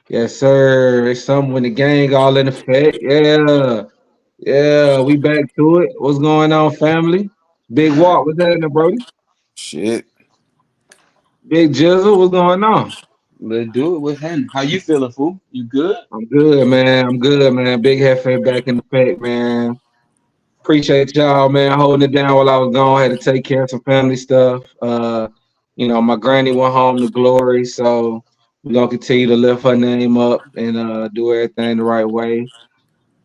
Yes, sir. It's something when the gang all in effect. Yeah. Yeah, we back to it. What's going on, family? Big Walk, what's happening, Brody? Shit. Big Jizzle, what's going on? Let's do it with him. How you feeling, fool? You good? I'm good, man. I'm good, man. Big Hefe back in effect, man. Appreciate y'all, man, holding it down while I was gone. Had to take care of some family stuff. My granny went home to glory, so we're gonna continue to lift her name up and do everything the right way.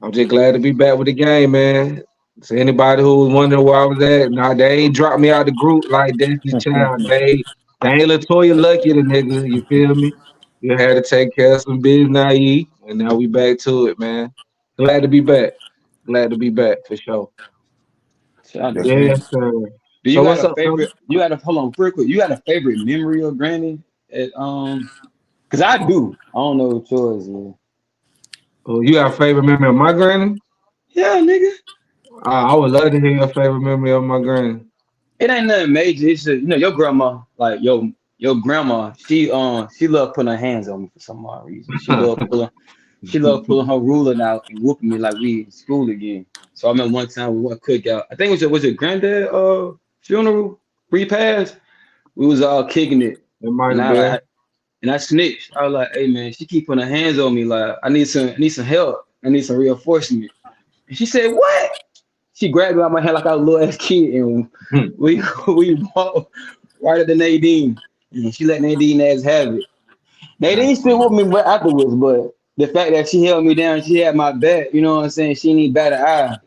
I'm just glad to be back with the game, man. So anybody who was wondering where I was at, nah, they ain't dropped me out the group like Destiny Child. They ain't Latoya Lucky the nigga, you feel me? You had to take care of some business naive, and now we back to it, man. Glad to be back. Glad to be back for sure. So I Definitely. Yes, understand. sir. Do you So got what's a up, fella? favorite? You got a hold on, real quick. You got a favorite memory of Granny? Cause I do. I don't know what yours is. Oh, you got a favorite memory of my granny? Yeah, nigga. I would love to hear your favorite memory of my granny. It ain't nothing major. It's just your grandma, like your grandma. She loved putting her hands on me for some odd reason. She loved pulling her ruler out and whooping me like we in school again. So I remember one time we went cookout. I think it was your granddad funeral repast. We was all kicking it, It might and have I been. like and I snitched. I was like, "Hey man, she keep putting her hands on me. Like I need some help. I need some reinforcement." And she said, "What?" She grabbed me by my hand like I was a little ass kid, and we we walked right at the Nadine, and she let Nadine ass have it. Nadine still with me afterwards, but the fact that she held me down, she had my back. You know what I'm saying? She didn't bat an eye.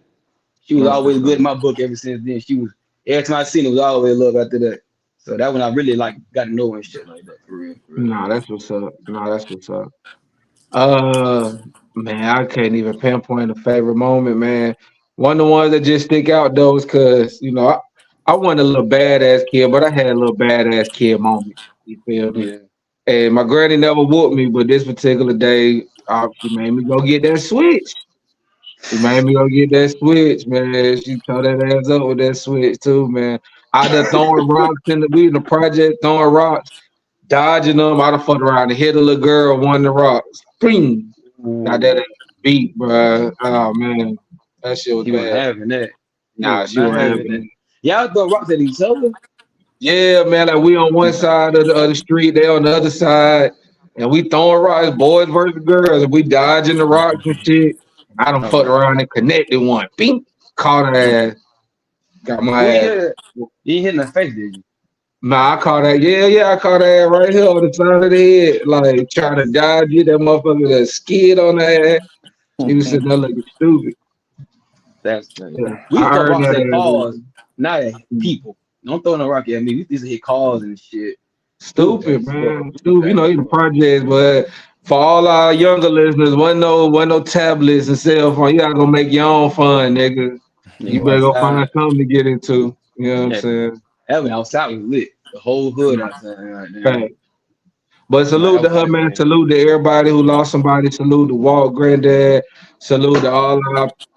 She was That's always what's good up. in my book ever since then. She was every time I seen her, it was always love after that. So that when I really like got to know her and shit like that for real, for real. Nah, that's what's up. Nah, that's what's up. Uh, man, I can't even pinpoint a favorite moment, man. One of the ones that just stick out though is because I wasn't a little badass kid, but I had a little badass kid moment. You feel me? Yeah. And my granny never whooped me, but this particular day, she made me go get that switch. She made me go get that switch, man. She tore that ass up with that switch too, man. I done throwing rocks we in the project throwing rocks, dodging them. I done fucked around and hit a little girl, one of the rocks. Bing! Got that Ooh, ass beat, bro. Oh man, that shit was she was bad. having that. She Nah, was she not was having having that. it. Y'all throw rocks at each other. Yeah, man. Like we on one side of the street, they on the other side, and we throwing rocks, boys versus girls, and we dodging the rocks and shit. I done fucked Okay. around and connected one. Bing! Caught her ass. Got my Who you ass. hit? You ain't hit in the face, did you? Nah, I caught that. Yeah, yeah, I caught that right here on the side of the head. Like trying to dodge it. That motherfucker that skid on that ass. He was sitting there looking stupid. That's crazy. Yeah, We I used to throw heard rocks at that. cars, not at people. Don't throw no rock at me. We used to hit cars and shit. We were bad Stupid, as fuck. man. We were Stupid. You bad know, as he the fuck. project, but for all our younger listeners, wasn't no tablets and cell phone. You gotta go make your own fun, nigga. Nigga You go better go find outside. something to get into. You know what I'm Yeah, saying? that one outside was lit. The whole hood outside right now. Fact. But Nah, salute that to was her, lit, man. man. Salute to everybody who lost somebody. Salute to Walt Granddad. Salute to all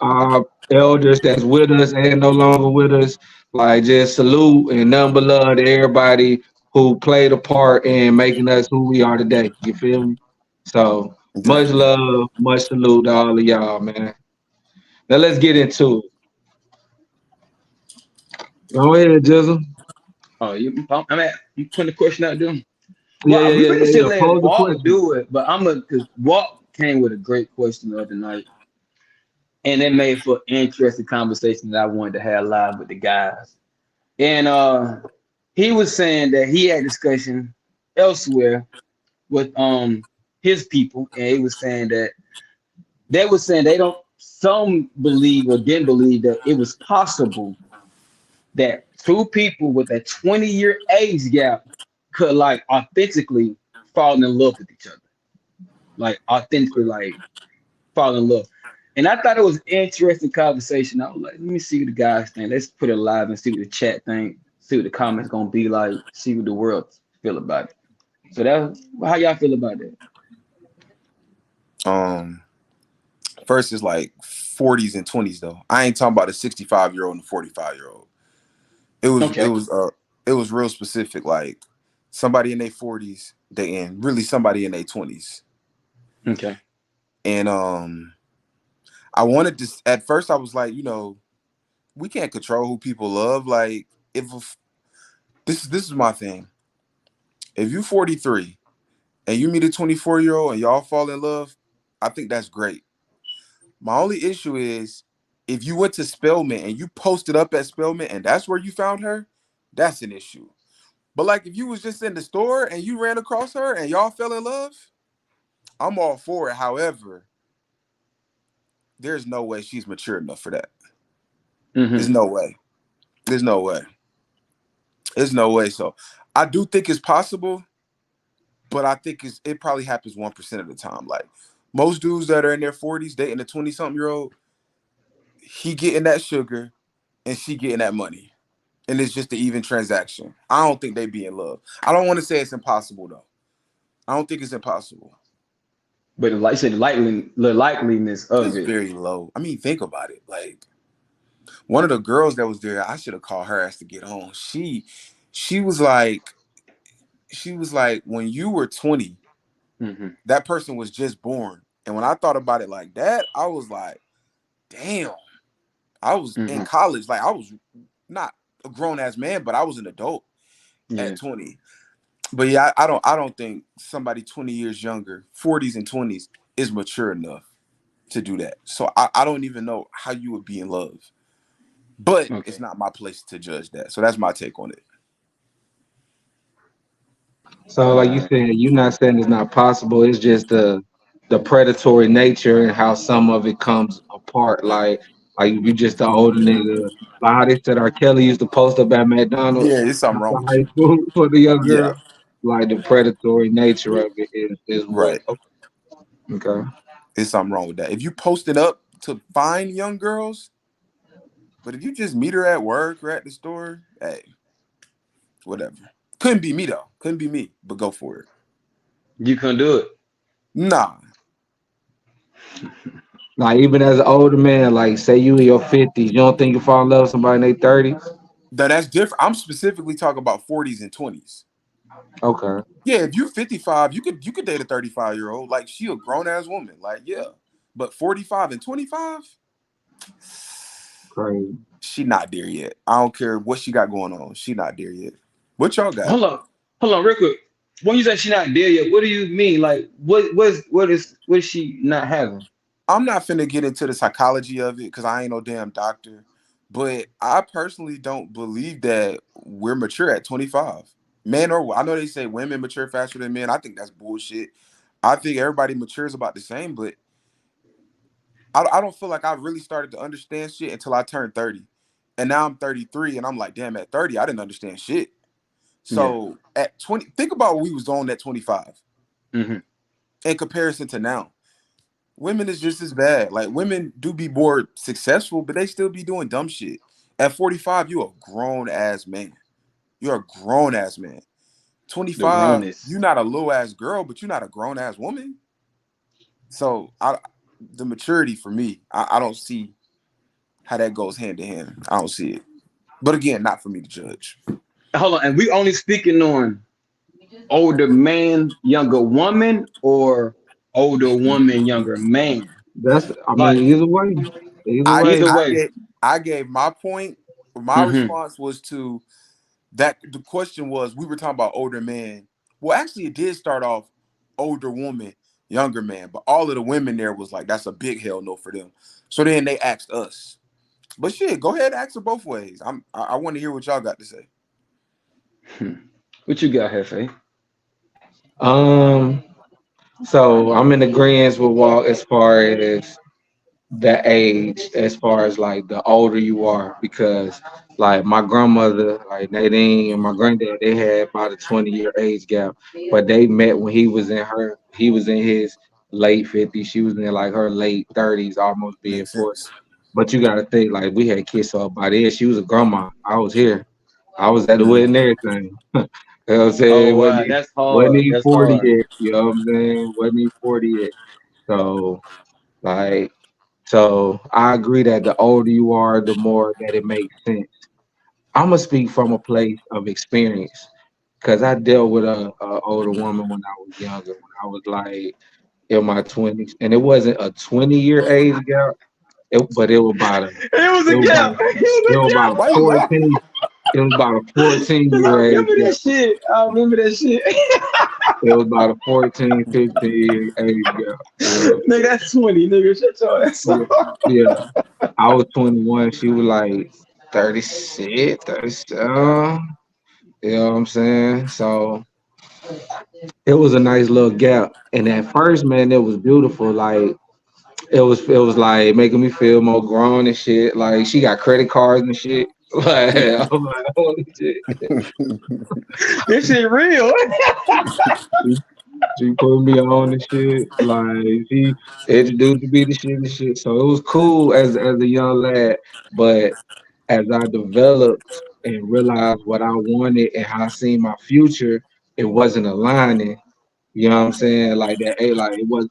our elders that's with us and no longer with us. Like, just salute and nothing but love to everybody who played a part in making us who we are today. You feel me? So, much Definitely. love, much salute to all of y'all, man. Now, let's get into it. Go ahead, Jizzle. Oh, I mean, you putting the question out there. Yeah, Well, yeah, we yeah, really yeah, should yeah. let Pose the Walt question. do it, but because Walt came with a great question the other night, and it made for interesting conversation that I wanted to have live with the guys. And he was saying that he had discussion elsewhere with his people, and he was saying that they were saying they don't. Some believe or didn't believe that it was possible that two people with a 20-year age gap could like authentically fall in love with each other, like authentically, like fall in love. And I thought it was an interesting conversation. I was like, let me see what the guys think. Let's put it live and see what the chat think, see what the comments gonna be like, see what the world feel about it. So that how y'all feel about that? Um, First is like 40s and 20s though. I ain't talking about a 65-year-old and a 45-year-old. It was it Okay. was uh it was real specific, like somebody in their 40s, they in really somebody in their 20s. Okay. And I wanted to. At first, I was like, we can't control who people love. Like, if this is my thing. If you 43 and you meet a 24-year-old and y'all fall in love, I think that's great. My only issue is if you went to Spelman and you posted up at Spelman and that's where you found her, that's an issue. But like if you was just in the store and you ran across her and y'all fell in love, I'm all for it. However, there's no way she's mature enough for that. There's no way. There's no way. There's no way. So I do think it's possible, but I think it probably happens 1% of the time. Like most dudes that are in their 40s dating a 20-something-year-old, he getting that sugar and she getting that money. And it's just an even transaction. I don't think they be in love. I don't want to say it's impossible though. I don't think it's impossible. But like you said, the likeliness of It's it. very low. I mean, think about it. Like one of the girls that was there, I should have called her ass to get on. She was like when you were 20, that person was just born. And when I thought about it like that, I was like, damn. I was in college. Like I was not a grown ass man, but I was an adult at 20. But yeah, I don't think somebody 20 years younger, 40s and 20s, is mature enough to do that. So I don't even know how you would be in love. But it's not my place to judge that. So that's my take on it. So, like you said, you're not saying it's not possible. It's just the predatory nature and how some of it comes apart. Like you just the older nigga. Like how they said R. Kelly used to post up at McDonald's Yeah, there's something wrong after with high you. school for the young Yeah, girl. Like the predatory nature of it is what. right. Okay. There's something wrong with that. If you posted up to find young girls, but if you just meet her at work or at the store, hey, whatever. Couldn't be me though. Couldn't be me, but go for it. You couldn't do it. Nah. Like even as an older man, like say you in your 50s, you don't think you fall in love with somebody in their 30s? That's different. I'm specifically talking about 40s and 20s. Okay. Yeah, if you're 55, you could date a 35-year-old. Like she a grown ass woman. Like, yeah. But 45 and 25, Crazy. she not there yet. I don't care what she got going on. She not there yet. What y'all got? Hold on, real quick. When you say she not there yet, what do you mean? Like, what is she not having? I'm not finna get into the psychology of it because I ain't no damn doctor. But I personally don't believe that we're mature at 25. Men or I know they say women mature faster than men. I think that's bullshit. I think everybody matures about the same, but I don't feel like I really started to understand shit until I turned 30. And now I'm 33 and I'm like, damn, at 30, I didn't understand shit. So at 20, think about what we was on at 25 in comparison to now. Women is just as bad. Like women do be more successful, but they still be doing dumb shit. At 45, you're a grown ass man. You're a grown ass man. The 25, grownness. you're not a little ass girl, but you're not a grown ass woman. So the maturity for me, I don't see how that goes hand in hand. I don't see it. But again, not for me to judge. Hold on, and we only speaking on older man, younger woman, or older woman, younger man. I mean, Like either way. Either I way. either I way. gave I gave my point. My response was to that. The question was we were talking about older man. Well, actually, it did start off older woman, younger man, but all of the women there was like that's a big hell no for them. So then they asked us. But shit, go ahead and ask her both ways. I want to hear what y'all got to say. What you got, Hefe? Um, so I'm in agreement with Walt as far as the age, as far as like the older you are, because like my grandmother, like Nadine and my granddad, they had about a 20-year age gap, but they met when he was in his late 50s, she was in like her late 30s, almost being Makes 40. sense. But you gotta think like we had kids so by then she was a grandma. I was here. I was at the Mm. wedding and everything. You know what I'm saying? Oh wow, that's Wasn't hard. he That's 40 hard. yet? You know what I'm saying? Wasn't he 40 yet? So like so I agree that the older you are, the more that it makes sense. I'm gonna speak from a place of experience because I dealt with a older woman when I was younger. When I was like in my 20s, and it wasn't a 20-year age gap. But it was about a It was it a was about gap. it It was was a about gap. a Why you laughing? 14. It was about a Cause I 14-year age remember gap. that shit. I remember that shit. It was about a 14, 15-year age gap. You know. Nigga, that's 20. Nigga, shut your ass Yeah. up. Yeah. I was 21. She was like 36, 37. You know what I'm saying? So it was a nice little gap. And at first, man, it was beautiful. Like it was like making me feel more grown and shit. Like she got credit cards and shit. Like I'm like, holy shit. This shit real. She, she put me on and shit. Like she introduced me to shit and shit. So it was cool as a young lad. But as I developed and realized what I wanted and how I seen my future, it wasn't aligning. You know what I'm saying? Like that, like it was.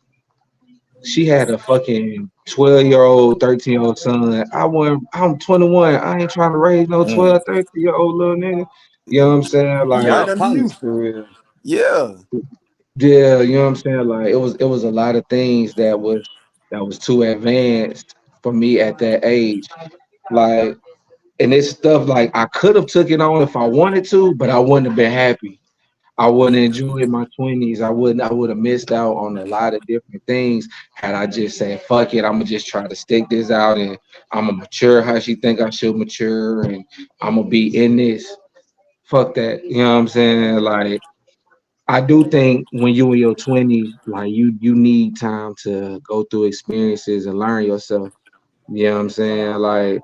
She had a fucking 12-year-old, 13-year-old son. I'm 21. I ain't trying to raise no Mm. 12, 13-year-old little nigga. You know what I'm saying? Y'all Like, ain't Y'all nothing to you. partners for real. Yeah. yeah, you know what I'm saying? Like it was a lot of things that was too advanced for me at that age. Like, and it's stuff like I could have took it on if I wanted to, but I wouldn't have been happy. I wouldn't enjoy my 20s. I would have missed out on a lot of different things had I just said, fuck it, I'm gonna just try to stick this out and I'm gonna mature how she think I should mature and I'm gonna be in this. Fuck that. You know what I'm saying? Like I do think when you in your 20s, like you need time to go through experiences and learn yourself. You know what I'm saying? Like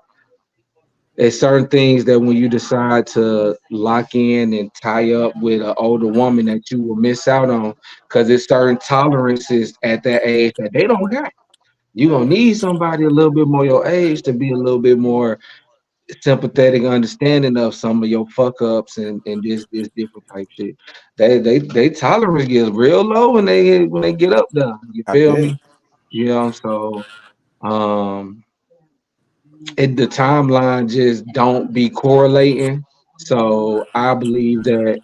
it's certain things that when you decide to lock in and tie up with an older woman that you will miss out on because there's certain tolerances at that age that they don't got. You gonna need somebody a little bit more your age to be a little bit more sympathetic, understanding of some of your fuck ups and this different type shit. They tolerance gets real low when they get up there. You I feel bet. me? Yeah. So um the timeline just don't be correlating. So I believe that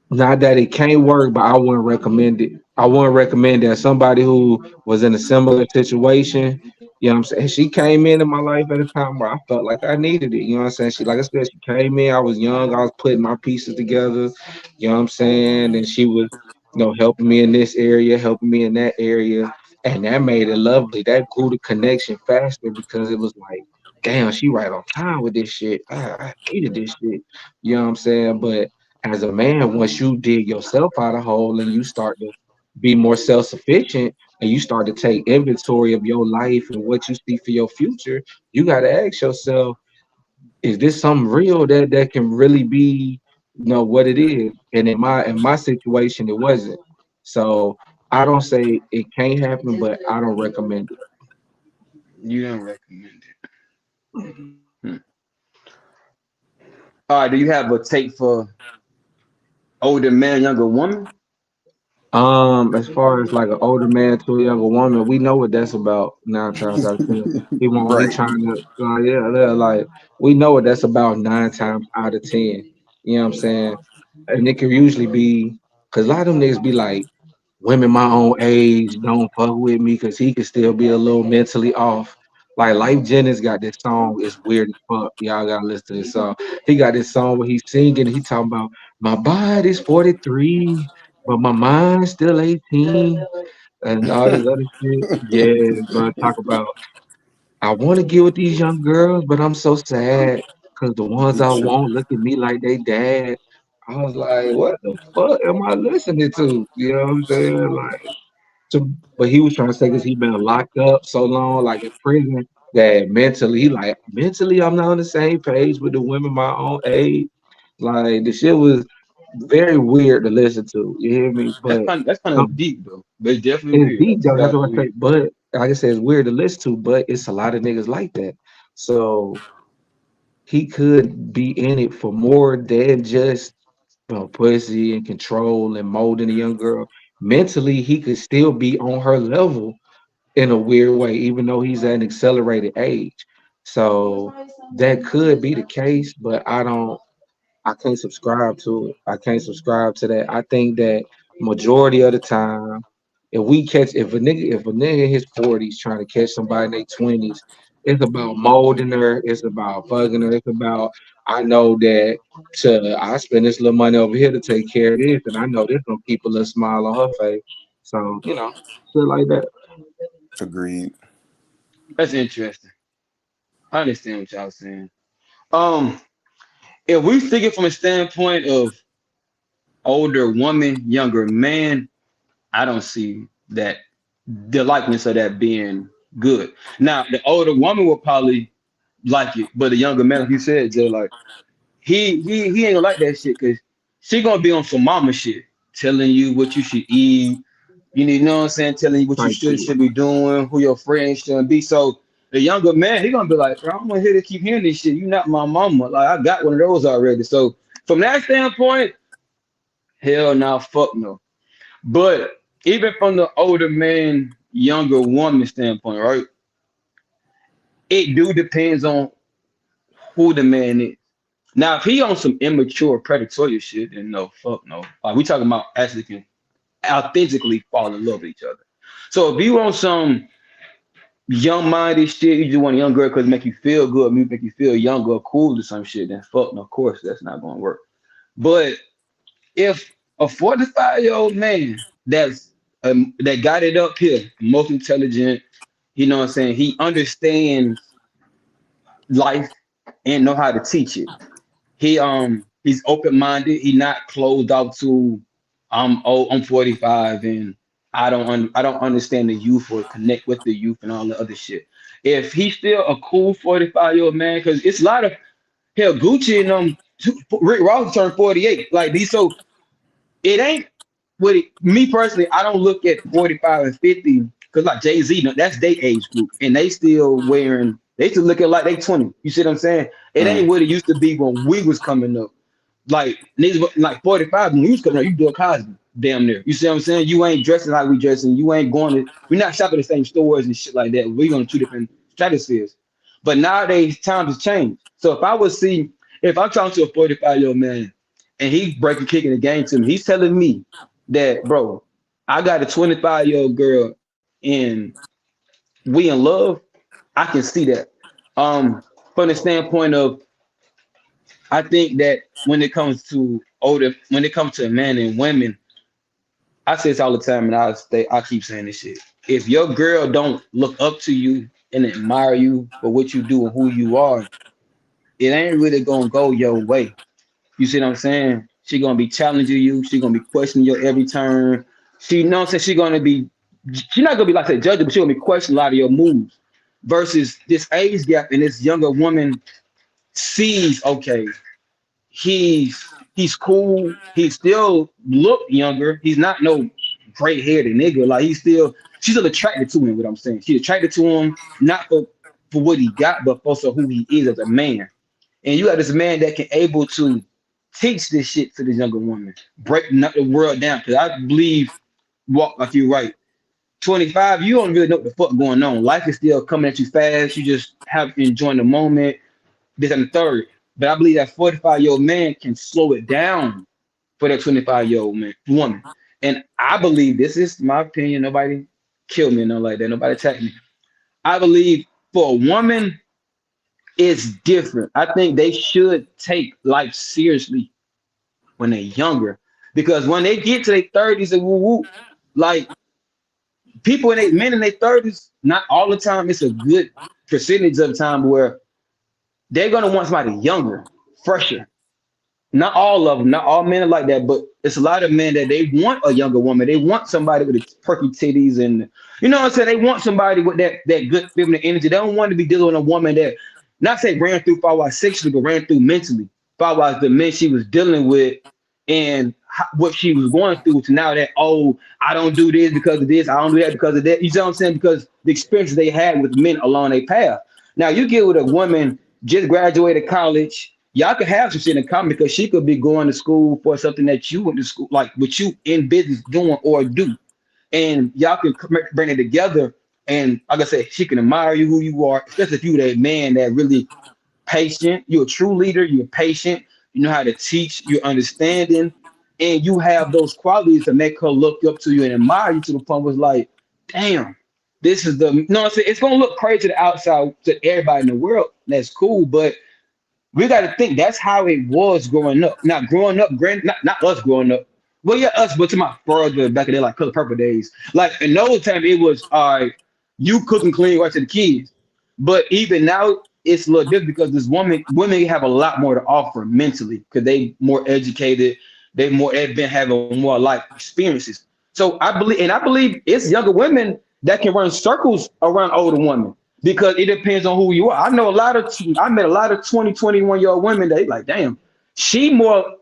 not that it can't work, but I wouldn't recommend it. I wouldn't recommend that somebody who was in a similar situation. You know what I'm saying? She came in my life at a time where I felt like I needed it. You know what I'm saying? She, like I said, she came in. I was young. I was putting my pieces together. You know what I'm saying? And she was, helping me in this area, helping me in that area, and that made it lovely. That grew the connection faster because it was like, damn, she right on time with this shit. I needed this shit. You know what I'm saying? But as a man, once you dig yourself out of hole and you start to be more self-sufficient and you start to take inventory of your life and what you see for your future, you got to ask yourself, is this something real that can really be, what it is? And in my situation, it wasn't. So I don't say it can't happen, but I don't recommend it. You don't recommend it. Hmm. All right, do you have a take for older man, younger woman? As far as like an older man to a younger woman, we know what that's about 9 times out of 10. He Right. trying to, yeah, like we know what that's about 9 times out of 10. You know what I'm saying? And it can usually be because a lot of them niggas be like, women my own age don't fuck with me because he could still be a little mentally off. Like Life Jennings got this song, it's weird as fuck. Y'all gotta listen to this song. He got this song where he's singing, he talking about my body's 43, but my mind's still 18 and all this other shit. Yeah, bro. Talk about I want to get with these young girls, but I'm so sad because the ones I want look at me like they dad. I was like, what the fuck am I listening to? You know what I'm saying? Like, but he was trying to say because he been locked up so long, like in prison, that mentally, I'm not on the same page with the women my own age. Like the shit was very weird to listen to. You hear me? That's But kind of that's kind of deep though. But it's definitely it's weird. deep That's though. That's definitely what I say. weird. But like I said, it's weird to listen to, but it's a lot of niggas like that. So he could be in it for more than just pussy and control and molding a young girl. Mentally, he could still be on her level in a weird way, even though he's at an accelerated age. So that could be the case, but I can't subscribe to it. I can't subscribe to that. I think that majority of the time, if a nigga in his 40s trying to catch somebody in their 20s, it's about molding her, it's about fucking her, it's about I know that I spend this little money over here to take care of this, and I know this gonna keep a little smile on her face. So, shit like that. Agreed. That's interesting. I understand what y'all saying. Um, if we think it from a standpoint of older woman, younger man, I don't see that the likeness of that being good. Now, the older woman will probably like it, but the younger man, like you said, Jay, like he ain't gonna like that shit because she gonna be on some mama shit, telling you what you should eat. You need, you know what I'm saying, telling you what you Type shit. should be doing, who your friends should be. So the younger man, he gonna be like, bro, I'm gonna here to keep hearing this shit. You not my mama. Like I got one of those already. So from that standpoint, hell no, fuck no. But even from the older man, younger woman standpoint, right? It do depends on who the man is. Now, if he on some immature predatory shit, then no, fuck no. Like we talking about actually can authentically fall in love with each other. So if you want some young minded shit, you just want a young girl because it make you feel good, make you feel younger or cool or some shit, then fuck no, of course that's not gonna work. But if a 45-year-old man that got it up here, most intelligent, you know what I'm saying, he understands life and know how to teach it. He's open minded. He not closed off to I'm 45 and I don't understand the youth or connect with the youth and all the other shit. If he's still a cool 45-year-old man, because it's a lot of hell Gucci and Rick Ross turned 48. Like these, so it ain't with it, me personally. I don't look at 45 and 50 because like Jay-Z, that's their age group, and they still looking like they 20. You see what I'm saying? It Mm. ain't what it used to be when we was coming up. Like niggas like 45 when we was coming up, you Bill Cosby, damn near. You see what I'm saying? You ain't dressing like we dressing. You ain't we're not shopping the same stores and shit like that. We're on two different stratospheres. But nowadays times have changed. So if I'm talking to a 45-year-old man and he's breaking kicking the game to me, he's telling me that, bro, I got a 25-year-old girl and we in love. I can see that. From the standpoint of, I think that when it comes to men and women, I say this all the time, and I keep saying this shit. If your girl don't look up to you and admire you for what you do and who you are, it ain't really gonna go your way. You see what I'm saying? She gonna be challenging you. She gonna be questioning your every turn. She know what I'm saying. She not gonna be like that judge, but she gonna be questioning a lot of your moves. Versus this age gap and this younger woman sees, okay, he's cool. He still look younger. He's not no gray haired nigga. Like she's still attracted to him. What I'm saying, she's attracted to him not for what he got, but also who he is as a man. And you got this man that can able to teach this shit to this younger woman, breaking up the world down. Because I believe, walk like you right. 25, you don't really know what the fuck going on. Life is still coming at you fast. You just have enjoying the moment, this and the third. But I believe that 45-year-old man can slow it down for that 25-year-old woman. And I believe, this is my opinion, nobody kill me, nothing like that, nobody attack me. I believe for a woman, it's different. I think they should take life seriously when they're younger. Because when they get to their 30s and woo woo, like men in their 30s, not all the time, it's a good percentage of the time where they're gonna want somebody younger, fresher. Not all of them, not all men are like that, but it's a lot of men that they want a younger woman. They want somebody with the perky titties and you know what I'm saying. They want somebody with that good feminine energy. They don't want to be dealing with a woman that, not say ran through far wise sexually, but ran through mentally. Far wise the men she was dealing with and what she was going through to now that, oh, I don't do this because of this, I don't do that because of that. You see what I'm saying? Because the experiences they had with men along their path. Now you get with a woman just graduated college. Y'all could have some shit in common because she could be going to school for something that you went to school, like what you in business doing or do. And y'all can bring it together. And like I said, she can admire you, who you are, especially if you that man that really patient. You're a true leader. You're patient. You know how to teach. You're understanding. and you have those qualities to make her look up to you and admire you to the point where it's like, damn, this is the no. I'm saying it's gonna look crazy to the outside to everybody in the world. That's cool, but we got to think that's how it was growing up. Now, growing up, not us growing up. Well, yeah, us, but to my brother back in the like Color Purple days. Like in those time, it was all right. You cook and clean right to the kids. But even now, it's a little different because this women have a lot more to offer mentally because they more educated, they more have been having more life experiences. So I believe it's younger women that can run circles around older women because it depends on who you are. I met a lot of 20, 21-year-old women that they like, damn, she more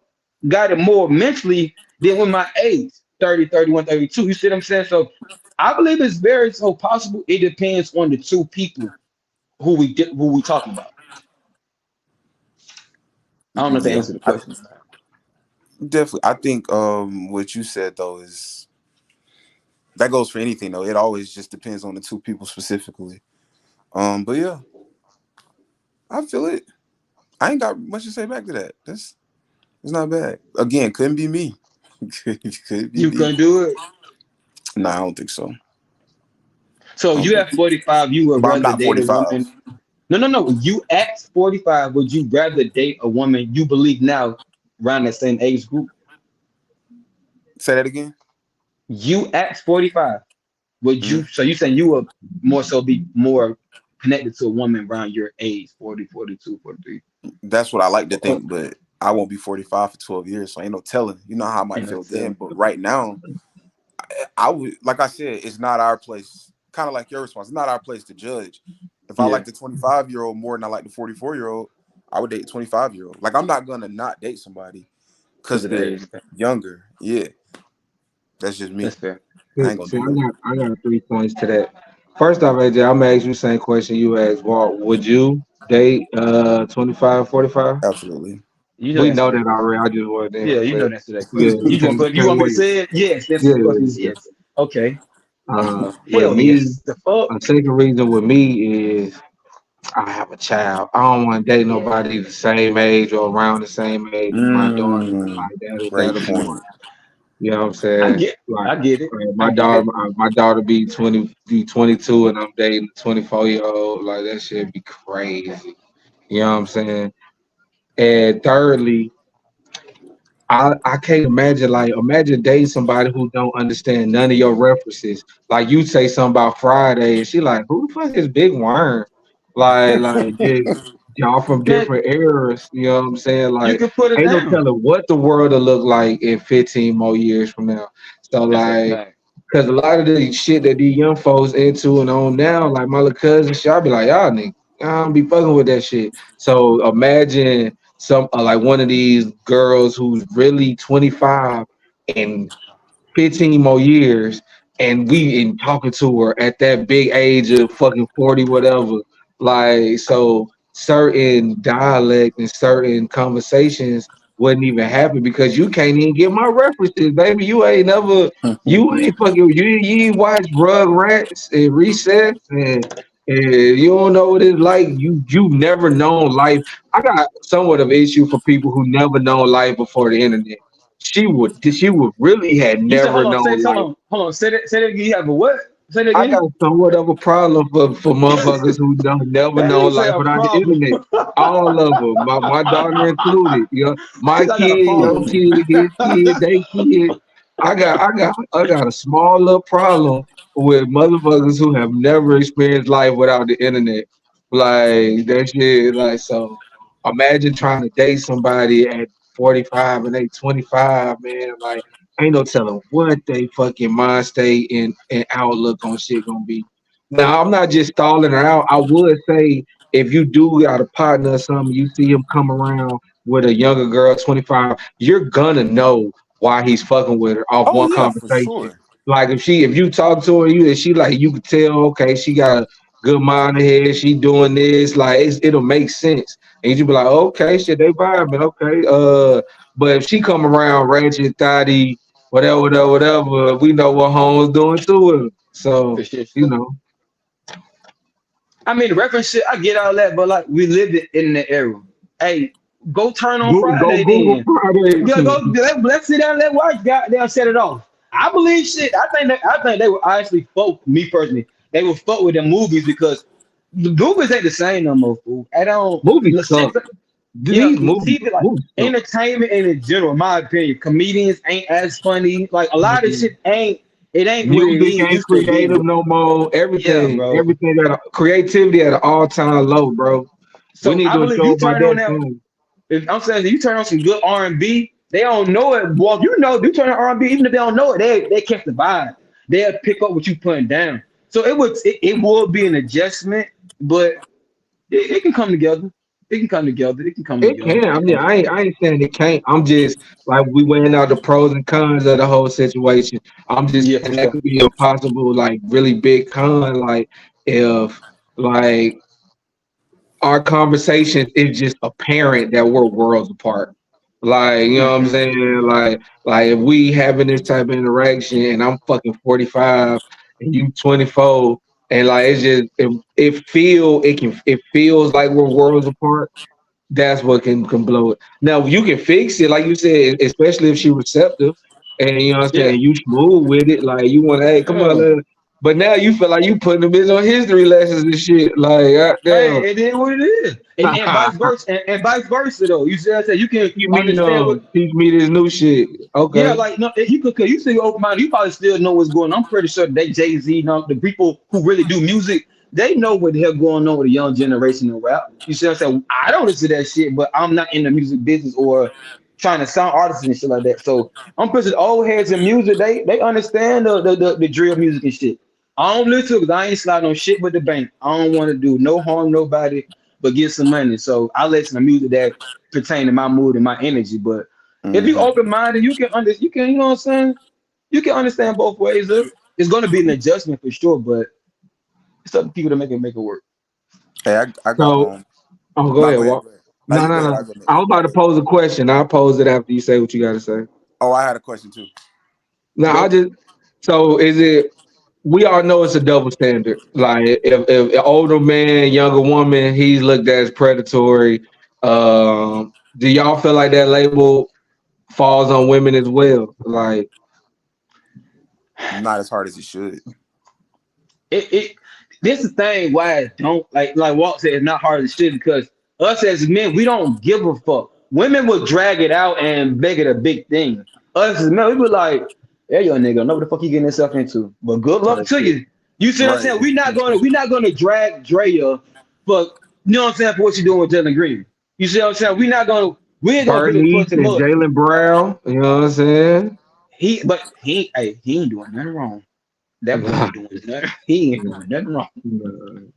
got it more mentally than with my age, 30, 31, 32. You see what I'm saying? So I believe it's very so possible. It depends on the two people who we talking about. I don't know if that Yeah, answered the question. definitely. I think what you said though is that goes for anything though. It always just depends on the two people specifically. But yeah, I feel it. I ain't got much to say back to that. It's not bad. Again, couldn't be me. Could be You me. can do it. Nah, I don't think so. So you at 45, you would But I'm rather not date a 45. woman. No. You at 45, would you rather date a woman you believe now around that same age group? Say that again. You at 45, would you? Mhm. So you saying you would more so be more connected to a woman around your age, 40, 42, 43? That's what I like to think, but I won't be 45 for 12 years, so ain't no telling. You know how I might Ain't no feel then. telling. But right now, I would, like I said, it's not our place. Kind of like your response. It's not our place to judge. If I Yeah, like the 25-year-old more than I like the 44-year-old, I would date a 25-year-old. Like I'm not gonna not date somebody because because of the they're age. younger. Yeah, that's just me. That's fair. I ain't gonna See, do it. I got 3 points to that. First off, AJ, I'm gonna ask you the same question you asked Walt. Would you date 25, 45? Absolutely. You know We that's know that that question. already. I just wanted to Yeah, you know say, that's that yeah, question. You can't, you can't want me to wait. say it? Yes, that's Yeah, the question. Is yeah, yes. Okay. yeah. With Hell me, yes. The fuck. a second reason with me is I have a child. I don't want to date nobody the same age or around the same age as my daughter. Like Great that'll be, point. you know what I'm I saying? get. Like I get it. I my get daughter, it. my daughter be 22, and I'm dating a 24-year-old. Like that shit be crazy. You know what I'm saying? And thirdly, I can't imagine imagine dating somebody who don't understand none of your references. Like you say something about Friday, and she like, who the fuck is Big Worm? Just y'all from Man, different eras. You know what I'm saying? you Like can put it ain't no down. telling what the world will look like in 15 more years from now. So That's a like, fact. cause a lot of the shit that these young folks into and on now, like my little cousin, shit, I be like, y'all nigga, I don't be fucking with that shit. So imagine some like one of these girls who's really 25 and 15 more years, and we in talking to her at that big age of fucking 40, whatever. Like, so certain dialect and certain conversations wouldn't even happen because you can't even get my references, baby. You ain't fucking, you ain't watch Rugrats and Recess and you don't know what it's like. You've never known life. I got somewhat of an issue for people who never known life before the internet. She would really had You said, never known life. hold on. Say that again. You have a what? Say that I got again. somewhat of a problem for motherfuckers who don't never That know nigga say life a without the problem. internet. All of them, my daughter included. You know, my Cause I got a kid, your problem. kid, his kid, they kid. I got a small little problem with motherfuckers who have never experienced life without the internet. Like that shit. Like so, imagine trying to date somebody at 45 and they 25, man. Like ain't no telling what they fucking mind state and outlook on shit gonna be. Now I'm not just stalling her out. I would say if you do got a partner or something, you see him come around with a younger girl, 25, you're gonna know why he's fucking with her off Oh one yeah, for conversation. sure. Like if you talk to her, she like you could tell, okay, she got a good mind ahead, she doing this, like it'll make sense. And you be like, okay, shit, they vibing, okay. But if she come around ratchet, thotty, whatever, we know what Holmes doing to her. For So, sure. you know, I mean, the reference shit, I get all that, but like we lived it in the era. Hey, Go turn on Go Friday Google then. Friday. Yeah, go let's sit down and let watch goddamn set it off. I believe shit. I think they would actually fuck me personally. They would fuck with the movies because the movies ain't the same no more, fool. I don't Movies listen. suck. Yeah, These TV like movies suck. entertainment and in general, in my opinion, comedians ain't as funny. Like a lot of Mhm. shit ain't what it Music is ain't used to be, bro. creative no more. Yeah, bro. Everything at creativity at an all time low, bro. We So need I to do a believe show you about turn on that that. soon. If I'm saying if you turn on some good R&B, they don't know it. Well, you know, you turn on R&B, even if they don't know it, they catch the vibe. They'll pick up what you putting down. So it will be an adjustment, but it can come together. It can come together. It can come It together. can. I mean, I ain't saying it can't. I'm just like we weighing out the pros and cons of the whole situation. I'm just Yeah, saying for that sure. could be a possible, like, really big con. Like, if like our conversation is just apparent that we're worlds apart. Like, you know what I'm Mhm. saying? Like if we having this type of interaction and I'm fucking 45 and you 24, and like it's just it feels like we're worlds apart. That's what can blow it. Now you can fix it, like you said, especially if she receptive, and you know what I'm Yeah. saying. You smooth with it, like you want, hey, come on, Yeah. but now you feel like you putting the bitch on history lessons and shit. Like, goddamn. Hey, it is what it is. And vice versa. And vice versa though. You see what I'm saying? You can understand what Teach me this new shit. yeah, Okay. like no, you could, cause you see open mind, you probably still know what's going on. I'm pretty sure they Jay-Z, the people who really do music, they know what the hell going on with the young generation in rap. You see what I'm saying? I don't listen to that shit, but I'm not in the music business or trying to sound artists and shit like that. So I'm pretty sure old heads in music, they understand the drill music and shit. I don't listen to it because I ain't sliding on shit with the bank. I don't want to do no harm nobody but get some money. So I listen to music that pertain to my mood and my energy. But if you Hmm. open minded, you can, you know what I'm saying? You can understand both ways of it. It's gonna be an adjustment for sure, but it's up to people to make it work. Hey, I got So, go no, ahead, go ahead, Walk. go ahead. Now No, you no, go ahead. no. I go I next. was about to pose a question. I'll pose it after you say what you got to say. Oh, I had a question too. No, I Go. just so is it? We all know it's a double standard. Like if an older man, younger woman, he's looked at as predatory. Do y'all feel like that label falls on women as well? Like, Not as hard as it should. It this is the thing why I don't like Walt said it's not hard as shit because us as men, we don't give a fuck. Women will drag it out and make it a big thing. Us as men, we be like, yeah, yo nigga, know what the fuck you getting yourself into. But good luck type to shit. you. You see what I'm Right. saying? We're not gonna drag Drea for you know what I'm saying for what you doing with Jalen Green. You see what I'm saying? We ain't gonna really Bernice put him and up. Jalen Brown, you know what I'm saying? He ain't doing nothing wrong. That boy ain't doing nothing. He ain't doing nothing wrong.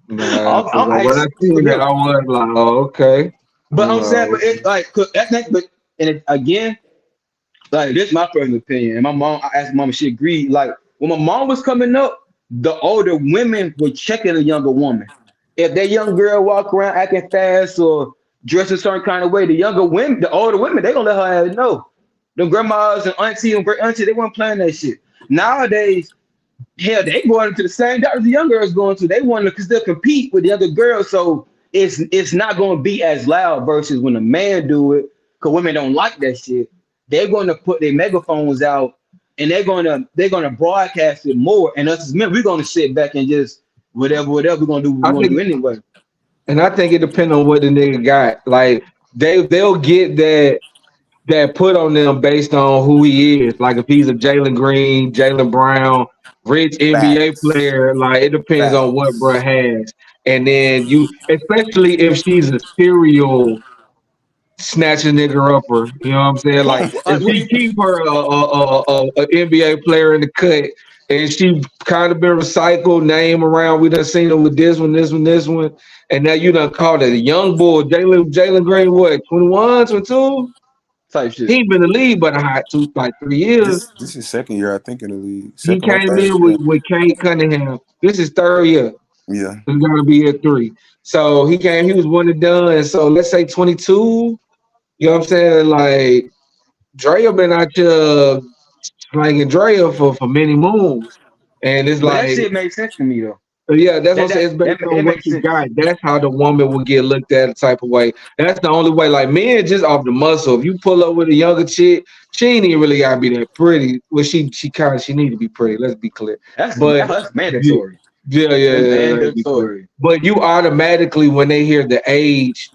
Nah, I'm when I actually for seen that, him. I was like, oh, okay. But I'm I'm saying, like, but it like, 'cause that thing, but and it, again, like this is my personal opinion. And my mom, I asked mom if she agreed. Like when my mom was coming up, the older women were checking the younger woman. If that young girl walk around acting fast or dressed a certain kind of way, the younger women, the older women, they gonna let her have it know. The grandmas and auntie and great auntie, they weren't playing that shit. Nowadays, hell, they going to the same doctors the young girls going to. They want to because they'll compete with the other girls. So it's not going to be as loud versus when a man do it because women don't like that shit. They're going to put their megaphones out and they're gonna broadcast it more. And us as men, we're going to sit back and just whatever we're going to do, we're I going to do think, anyway. and I think it depends on what the nigga got. Like, they'll get that put on them based on who he is. Like if he's a Jalen Green, Jalen Brown, rich NBA Facts. player, like it depends on what bruh Facts. has. And then especially if she's a serial snatching nigger upper, you know what I'm saying? Like if she keep her a NBA player in the cut and she kind of been recycled name around, we done seen her with this one, this one, this one, and now you done called it a young boy, Jalen Green, what, 21, 22? type He shit. ain't been in the league but a hot two, like 3 years. This is second year, I think, in the league. He Second or came third. in Yeah. with Kate Cunningham. This is third year. Yeah. He's gonna be at 3. So he was one and done. And so let's say 22. You know what I'm saying? Like Drea been out here slanging Drea for many moons. And it's But that like shit makes sense to me though. Yeah, that's what I'm saying. It's based on That what makes you sense. got. That's how the woman will get looked at a type of way. That's the only way. Like men, just off the muscle. If you pull up with a younger chick, she ain't even really gotta be that pretty. Well, she need to be pretty. Let's be clear. But That's yeah, mandatory. That's yeah. Let's be clear. mandatory. But you automatically, when they hear the age,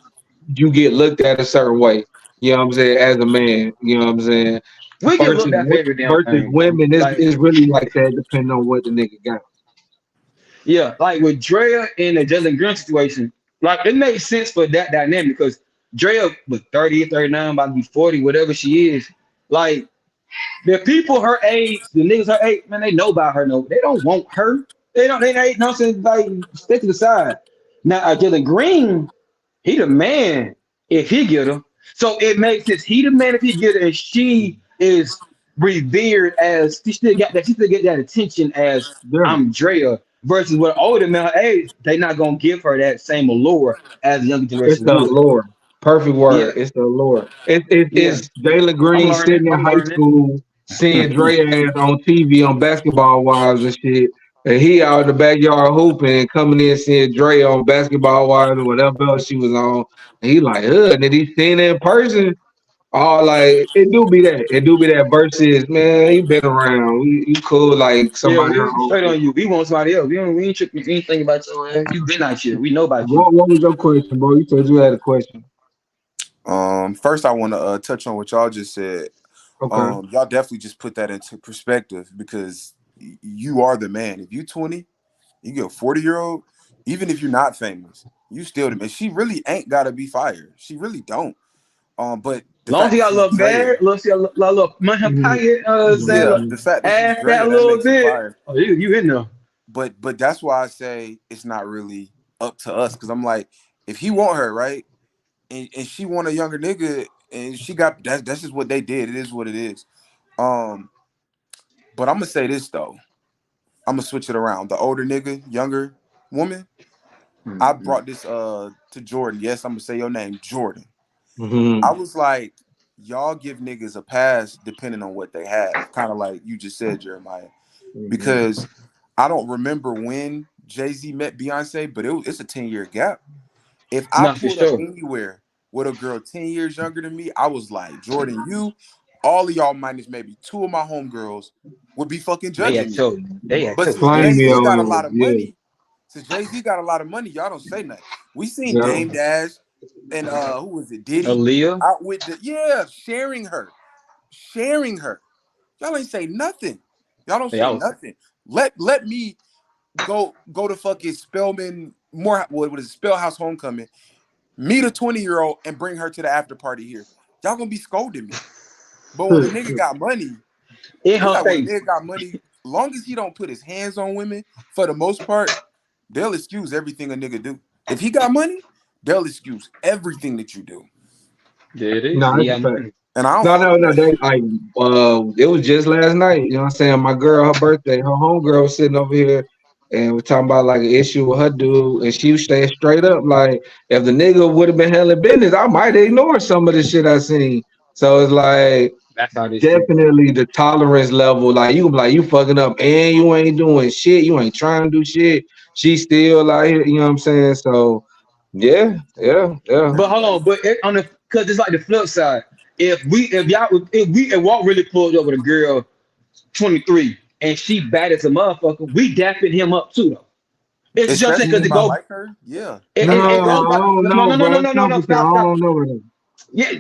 you get looked at a certain way. You know what I'm saying? As a man, you know what I'm saying? We get looked at for every damn Versus thing, bro. women, Like, is really like that, depending on what the nigga got. yeah, like with Drea in the Jalen Green situation, like it makes sense for that dynamic because Drea was 30, 39, about to be 40, whatever she is. Like the people her age, the niggas her age, man, they know about her. No, they don't want her. They ain't nothing like stick to the side. Now, Jalen Green, he the man if he get her. So it makes sense. He the man if he get her, and she is revered as she still get that attention as Yeah. I'm Drea. Versus with older man her age, they not gonna give her that same allure as the younger It's generation the would. allure. Perfect Yeah, word. It's the allure. yeah. It's Jalen I'm Green learning. sitting in I'm high learning. school seeing Dre ass on TV on Basketball Wives and shit. And he out in the backyard hooping and coming in seeing Dre on Basketball Wives or whatever else she was on. And he like, and then he seen it in person. Oh, like it do be that. It do be that versus, man, he been around. You cool like Yeah, somebody her we old straight age. on you. We want somebody else. We ain't tripping. We ain't thinking about your ass. You been out here. We know about you. What was your question, bro? You said you had a question. First I want to touch on what y'all just said. Okay. Y'all definitely just put that into perspective because you are the man. If you 20, you get a 40-year-old, even if you're not famous, you still the man. She really ain't gotta be fired. She really don't. But the Long as fact you that got a she's little Drea, bad, long as you got a little money in her Mhm. pocket, saying, yeah, look, Mhm. the fact that she's add that Drea, a that little makes her bit. fire. Oh, you in there. But that's why I say it's not really up to us because I'm like, if he want her, right? And she want a younger nigga and she got that's just what they did. It is what it is. Um, but I'm gonna say this though. I'm gonna switch it around. The older nigga, younger woman. I Mhm. brought this to Jordan. Yes, I'm gonna say your name, Jordan. I Mhm. was like, y'all give niggas a pass depending on what they have. Kind of like you just said, Jeremiah. Mhm. Because I don't remember when Jay-Z met Beyonce, but it's a 10-year gap. If I Not for pulled up sure. anywhere with a girl 10 years younger than me, I was like, Jordan, all of y'all minus maybe two of my homegirls would be fucking They judging at me. your, they at But your since Flame me face. Jay-Z got a on lot it. of Yeah. money, y'all don't say nothing. We seen Yeah. Dame Dash and who was it, Diddy, Aaliyah, out with sharing her. Sharing her. Y'all ain't say nothing. Y'all don't hey, I say was nothing. Let me go to fucking Spellman more what is it, Spellhouse Homecoming, meet a 20-year-old and bring her to the after party here. Y'all gonna be scolding me. But when a nigga got money, in it's her like when a face. nigga got money, long as he don't put his hands on women, for the most part, they'll excuse everything a nigga do. If he got money, they'll excuse everything that you do. There it is. No, He that's a got fact. money. And I No, no, don't no. They like it was just last night. You know what I'm saying? My girl, her birthday, her homegirl was sitting over here and we're talking about like an issue with her dude, and she was saying straight up, like, if the nigga would have been handling business, I might ignore some of the shit I seen. So it's like That's how this shit goes. definitely the tolerance level, like you can be like you fucking up and you ain't doing shit, you ain't trying to do shit. She still like you know what I'm saying? So yeah. But hold on, but on the because it's like the flip side. If Walt really pulled up with a girl 23 and she bad as a motherfucker, we dapping him up too though. It's just saying especially because if it I go like her, yeah. No, it goes I back. don't No, know, no, no, bro. no, It's no, no, no, complicated. I stop, stop. don't know. Yeah,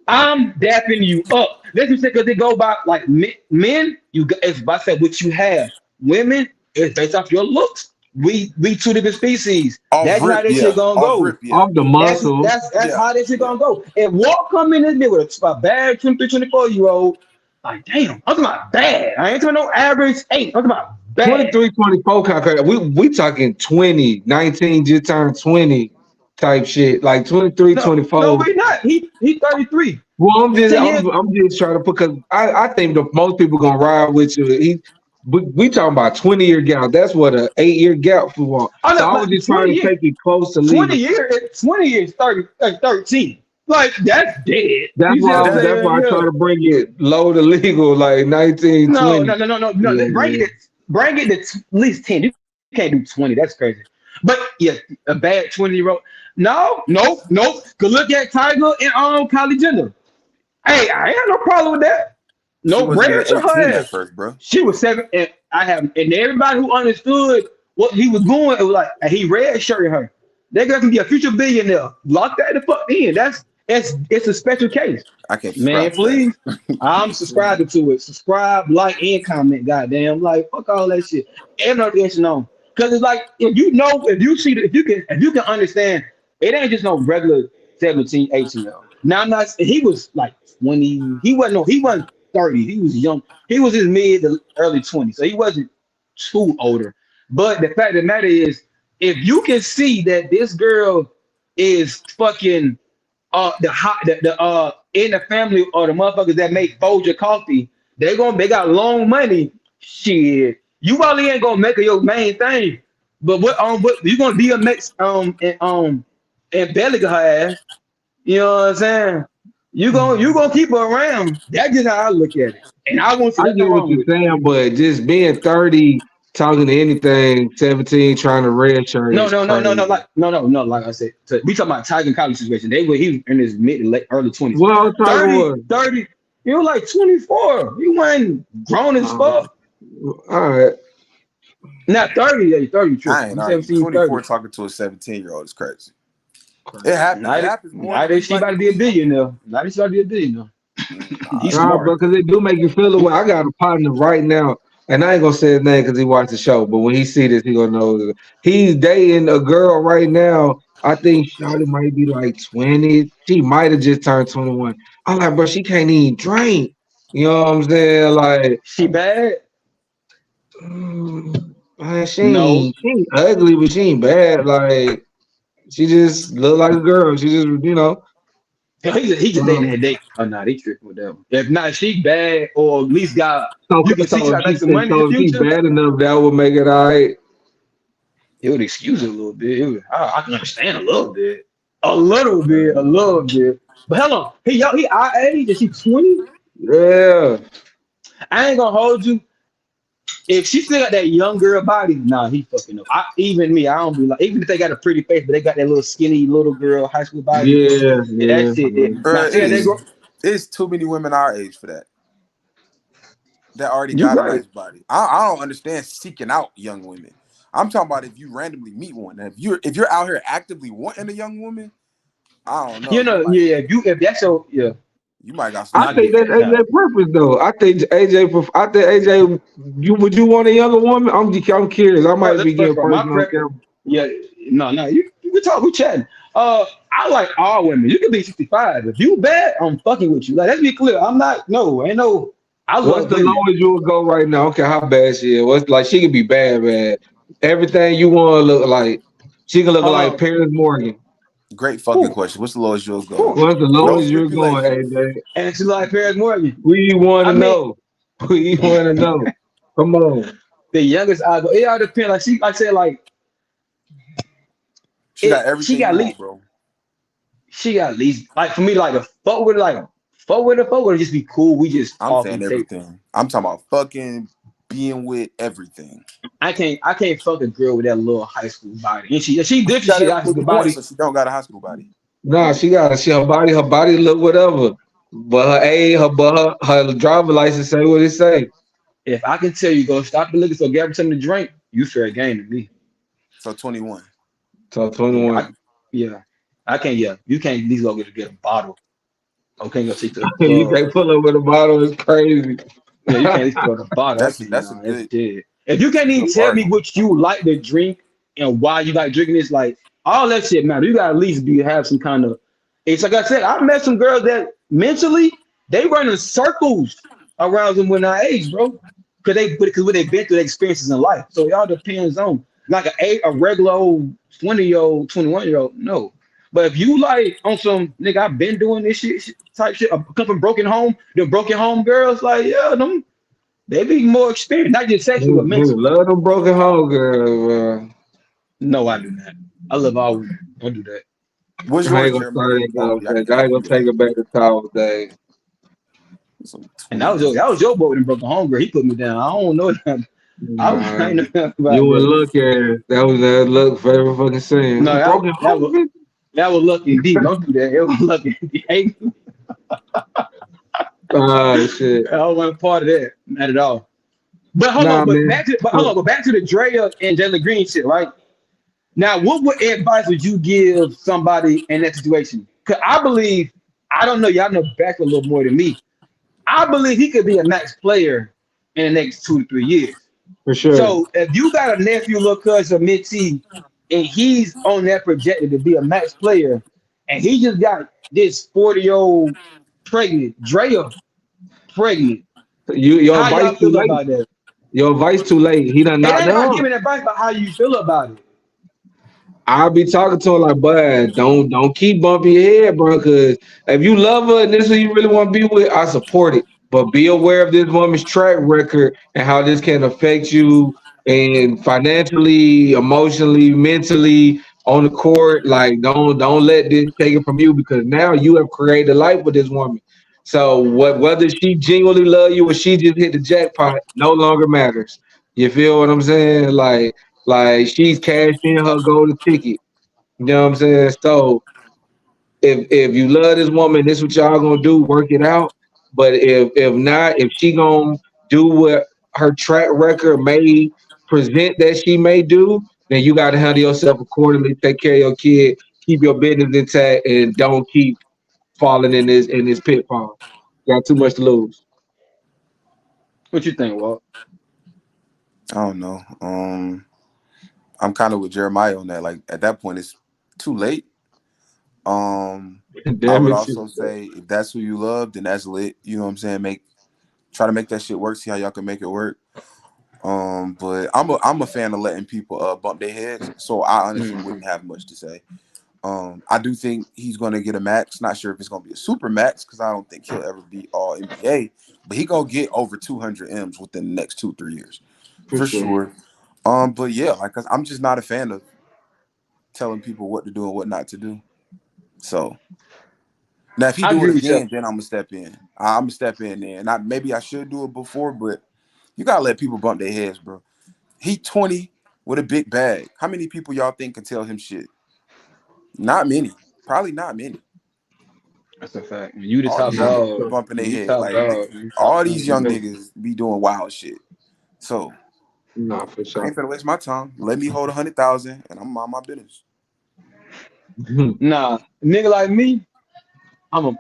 I'm dapping you up. Let's just say because it go by like men, it's by say what you have. Women, it's based off your looks. We two different species. Off That's how rip, this shit yeah. gonna Off go. rip, yeah. Off the That's muscle. that's Yeah, how this shit yeah. gonna go. If Walt come in this bit with a bad 23, 24 year old, like damn, I'm talking about bad. I ain't talking no average eight. I'm talking about bad. 23, 24 kind of crazy. We talking 20, 19 just turned 20 type shit. Like 23, No, no, 24. we not. He 33. Well, 10 years. I'm just trying to put because I think the most people gonna ride with you. We talking about 20-year gap. That's what a 8-year gap for one. Oh So no, I was like just 20 trying to years. take it close to 20 legal. years, 20 years, 30, 13. Like that's dead. That's You see what I'm why That that's saying? why I try Yeah. to bring it low to legal, like 19, No, 20. no, no, no, no, no. Yeah, Bring yeah. it, bring it to at least 10. can't do 20. That's crazy. But yeah, a bad 20-year-old. No. Cause look at Tiger and Kylie Jenner. Hey, I ain't no problem with that. She No wasn't even red to 18 her at ass. first, bro. She was 7, and everybody who understood what he was doing, it was like he red shirted her. That girl can be a future billionaire. Lock that the fuck in. It's a special case. I can't Man, subscribe to please. I'm subscribing to it. Subscribe, like, and comment. Goddamn, like fuck all that shit. And notification on. Cause it's like if you can understand, it ain't just no regular 17, 18-year-old. Now I'm not. He was like 20. He wasn't 30. He was young. He was in mid to early 20s, so he wasn't too older. But the fact of the matter is, if you can see that this girl is fucking the in the family or the motherfuckers that make Folger coffee, they got long money. Shit, you probably ain't gonna make her your main thing. But what you gonna be a mix and belly her ass? You know what I'm saying? You gonna keep her around. That's just how I look at it. And I won't see I nothing get what wrong you're with it. saying, but just being 30, talking to anything, 17, trying to red shirt No, is no, no, no, no, crazy. like no, no, no. Like I said, we talking about Tiger College situation. He was in his mid to late early 20s. Well, Tiger 30, was. 30. You were like 24. You wasn't grown as fuck. All right. Not 30, yeah, 30 true. I ain't I'm arguing. 17, 24 30. talking to a 17-year-old is crazy. It happens. Now It that, happens more now than that we she like about to to be a believe. billionaire. Now that she about to be a billionaire. He's Nah, smart. bro, because it do make you feel away. I got a partner right now, and I ain't gonna say his name because he watched the show. But when he see this, he gonna know. He's dating a girl right now. I think Shawty might be like 20. She might have just turned 21. I'm like, bro, she can't even drink. You know what I'm saying? Like, She bad? man, No. she ain't ugly, but she ain't bad. Like, she just look like a girl. She just, Hell, he just dating um, that date. Oh no, they tripping with that one. If not, she bad or at least so, you can see she so got if to make she, some money in the so if she future. bad enough, that would make it all right. It would excuse it a little bit. I can understand a little bit. A little bit, a little bit. But hell on. He our age, is she 20? Yeah. I ain't gonna hold you. If she still got that young girl body, nah, he fucking up. Even me, I don't be like, even if they got a pretty face, but they got that little skinny little girl high school body. Yeah, Yeah, yeah. that shit. Yeah. Now, Bro, see how they go. it's too many women our age for that. That already You got a right. nice body. I don't understand seeking out young women. I'm talking about if you randomly meet one. If you're out here actively wanting a young woman, I don't know. You know, yeah. If that's your, yeah. You might got I some No, I think get shit. that's that. Nah. AJ preference though. I think AJ, would you want a younger woman? I'm curious. I might be getting First of all, my personal on prep. camera. Yeah, no. We talk. We chatting. I like all women. You can be 65. If you bad, I'm fucking with you. Like let's be clear. I'm not. No, ain't no. I What's love the women. lowest you would go right now? I don't care how bad she is. What's like she can be bad. Everything you want to look like. She can look Hold like on. Paris Morgan. Great fucking Who? question. What's the lowest you'll go? Who? What's the No lowest you're going, stipulation. AJ? And she like Paris Morgan. We want I to mean, know. We want to know. Come on. the youngest I go. It all depends. Like she, like I said, like She got she everything got you at want, least. bro. She got at least. Like for me, like a fuck with her, just be cool. We just I'm talk saying and take. everything. I'm talking about fucking being with everything. I can't fuck a girl with that little high school body. And she different. She got She got high everything school you want, body. so she don't got a high school body. Nah, her body look whatever. But her age, her driver license say what it say. If I can tell you, go stop the liquor, so get her something to drink, you fair game to me. So 21. So Yeah, 21. I can't. Yeah, you can't. At least go get a bottle. Okay, go take to the You club. can't pull up with a bottle, it's crazy. Yeah, you can't at least go to the bottle. I can't. That's a Nah, that's good dead. If you can't even tell me bargain. what you like to drink and why you like drinking this, like all that shit matter. You gotta at least have some kind of. It's like I said, I met some girls that mentally they run in circles around them when I age, bro. Because what they've been through, their experiences in life. So it all depends on like a regular old 20-year-old, 21-year-old. No. But if you like on some nigga, I've been doing this shit type shit. I come from broken home, the broken home girls, like yeah, them they be more experienced, not just sexually, but Nigga, mentally. love them broken home girls, No, I do not. I love all women. Don't do that. What's I ain't yours, gonna Jeremy? start Then that you won't be. I conversation. I can ain't gonna do take that. it back to Towers Day. Some And 20 that was your boy with them broken home girl. He put me down. I don't know that. I Nah, ain't know nothing you about would that. look at that was that look favorite fucking saying. No, Broken home. that was lucky deep. Don't do that. It was lucky deep. Oh shit. I wasn't part of that. Not at all. But hold Nah, on, man. back to the Drea and Jalen Green shit, right? Now, what advice would you give somebody in that situation? Cause I believe, I don't know, y'all know back a little more than me. I believe he could be a max player in the next 2 to 3 years. For sure. So if you got a nephew, little cousin, or mentee, and he's on that projected to be a max player, and he just got this 40-year-old pregnant, Drea pregnant, Your how advice y'all too feel late. about that? Your advice too late. He done It knocked ain't her about up. giving advice, but how you feel about it. I'll be talking to her like, bud, don't keep bumping your head, bro. Because if you love her and this is who you really want to be with, I support it. But be aware of this woman's track record and how this can affect you and financially, emotionally, mentally on the court. Like, don't let this take it from you because now you have created a life with this woman. So whether she genuinely love you or she just hit the jackpot no longer matters. You feel what I'm saying? Like she's cashed in her golden ticket. You know what I'm saying? So if you love this woman, this what y'all gonna do, work it out. But if not, if she gonna do what her track record may present that she may do, then you gotta handle yourself accordingly, take care of your kid, keep your business intact, and don't keep falling in this pitfall. Got too much to lose. What you think, Walt? I don't know. I'm kind of with Jeremiah on that. Like at that point, it's too late. I Damn would it. also say if that's who you love, then that's lit. You know what I'm saying? Try to make that shit work. See how y'all can make it work. But I'm a fan of letting people bump their heads. So I honestly wouldn't have much to say. I do think he's going to get a max. Not sure if it's going to be a super max because I don't think he'll ever be all NBA. But he gonna get over 200 M's within the next 2-3 years, For for sure. sure. But yeah, like I'm just not a fan of telling people what to do and what not to do. So now, if he I do agree it with you. again, then I'm gonna step in. I'm gonna step in there, and maybe I should do it before, but you gotta let people bump their heads, bro. He 20 with a big bag. How many people y'all think can tell him shit? Not many. Probably not many. That's a fact. You the All top these young Nah, for niggas dog. be sure. bumping their You head. top Like dog. You top all dog. these You young know. niggas be doing wild shit. So Nah, for I ain't sure. finna waste my time. Let me hold 100,000, and I'm on my business. Nah, nigga like me,